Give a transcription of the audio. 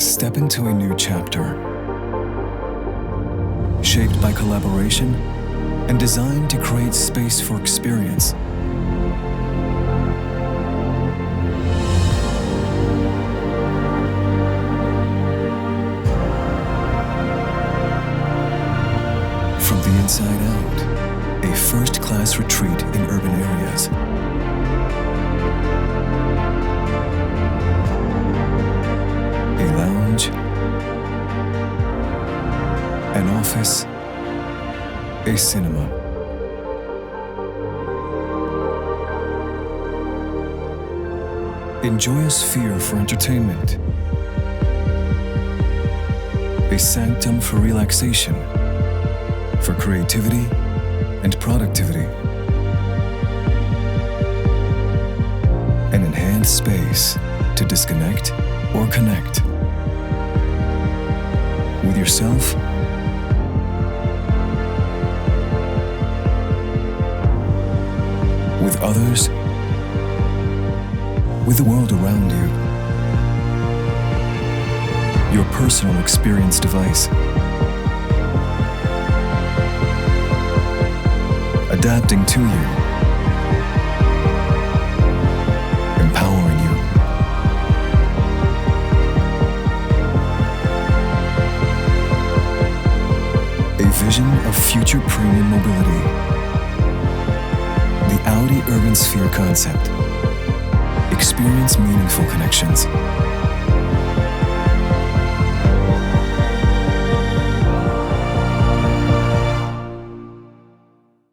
Step into a new chapter, shaped by collaboration and designed to create space for experience. From the inside out, a first-class retreat in urban areas. A lounge, an office, a cinema. Enjoy a sphere for entertainment, a sanctum for relaxation, for creativity and productivity. An enhanced space to disconnect or connect with yourself, with others, with the world around you. Your personal experience device. Adapting to you. Empowering you. A vision of future premium mobility. The Audi Urbansphere concept. Experience meaningful connections.